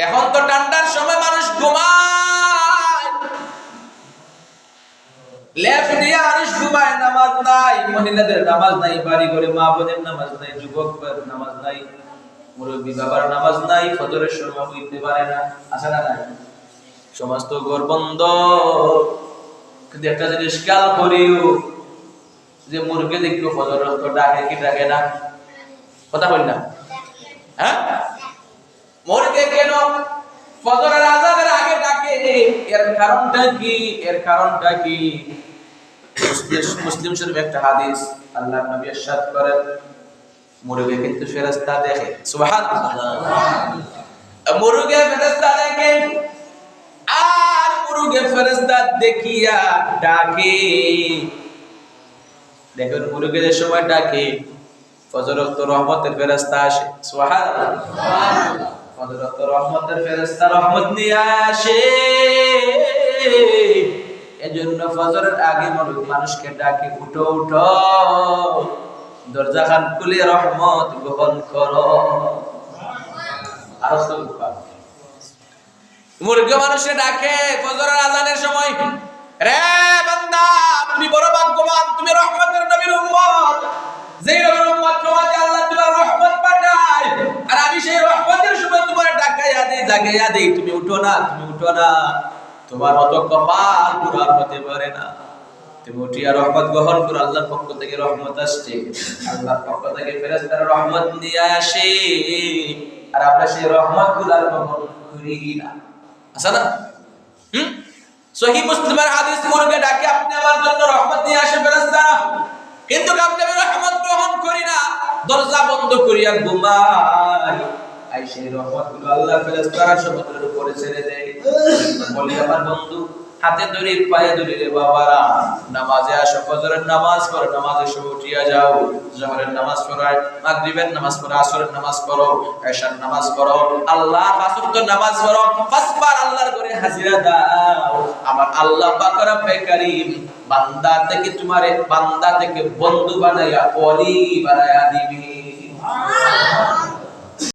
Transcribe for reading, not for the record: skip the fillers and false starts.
এখন তো ঠান্ডার সময় মানুষ ঘুমায়, লেপ দিয়ে মানুষ ঘুমায়, নামাজ নাই, মহিলাদের নামাজ নাই, বাড়ি ঘরে মা বোনের নামাজ নাই, যুবকদের নামাজ নাই, মুরব্বী বাবার নামাজ নাই, ফজরের সময় হইতে পারে না, আছে না নাই? সমস্ত ঘর বন্ধ। কিন্তু একটা জিনিস খেয়াল করিও, যে মুরগি দেখো ফজর তো ডাকে কি ডাকে না? কথা বল না, হ্যাঁ? মুরগি কেন ফজরের আযানের আগে ডাকে? এর কারণটা কি? এর কারণটা কি? মুসলিম শরীফে একটা হাদিস, আল্লাহর নবী ইরশাদ করেন, মুরগি কিন্তু ফেরেশতা দেখে। সুবহানাল্লাহ। মুরগি ফেরেশতা দেখে, আর মুরগি ফেরেশতা দেখিয়া ডাকে। দেখুন মুরগি যে সময় ডাকে, ফজর ওয়াক্ত রহমতের ফেরেশতা আসে। সুবহানাল্লাহ। ফজর ওয়াক্ত রহমতের ফেরেশতা রহমত নিয়ে আসে। এজন্য ফজরের আগে মানুষকে ডাকে, উঠো উঠো, দরজা খান খুলে রহমত গ্রহণ করো। আর মুরগি মানুষকে ডাকে ফজরের আযানের সময়, রে বান্দা তুমি বড় ভাগ্যবান, তুমি রহমতের নবীর উম্মত, যেই নবীর উম্মত তোমাকে আল্লাহ তোমার রহমত পাঠায়, আর আমি সেই রহমতের সময় তোমার ডাকাইয়া দেই, জাগাইয়া দেই, তুমি উঠো না, তুমি উঠো না, তোমার মতো কপাল পুরার হতে পারে না, তুমি উঠিয়া রহমত গ্রহণ করো। আল্লাহর পক্ষ থেকে রহমত আসছে, আল্লাহর পক্ষ থেকে ফেরেশতারা রহমত নিয়ে আসে, আর আমরা সেই রহমত গুলার গ্রহণ করি না। আছে না? সহিহ মুসলিমের হাদিস, মুরগি ডাকে আপনি আমার জন্য রহমত নিয়ে আসে ফেরেশতারা, কিন্তু আপনি রহমত গ্রহণ করি না, দরজা বন্ধ করিয়া ঘুমাই। আই সেই রহমতগুলো আল্লাহ ফেরেশতারা সমুদ্রের উপরে ছেড়ে দেয়। বলি আমার বন্ধু, হাতে ধরে পায়ে ধরে, রে বাবারা, নামাজে আসো, ফজরের নামাজ পড়ো, নামাজের সময় উঠিয়া যাও, জোহরের নামাজ পড়ো, মাগরিবের নামাজ পড়ো, আসরের নামাজ পড়ো, এশার নামাজ পড়ো, আল্লাহ পাঁচ ওয়াক্ত নামাজ পড়ো, পাঁচবার আল্লাহর ঘরে হাজিরা দাও। আমার আল্লাহ পাক রব্বে কারীম বান্দা থেকে তোমারে, বান্দা থেকে বন্ধু বানায়া ওলি বানায়া দিবে।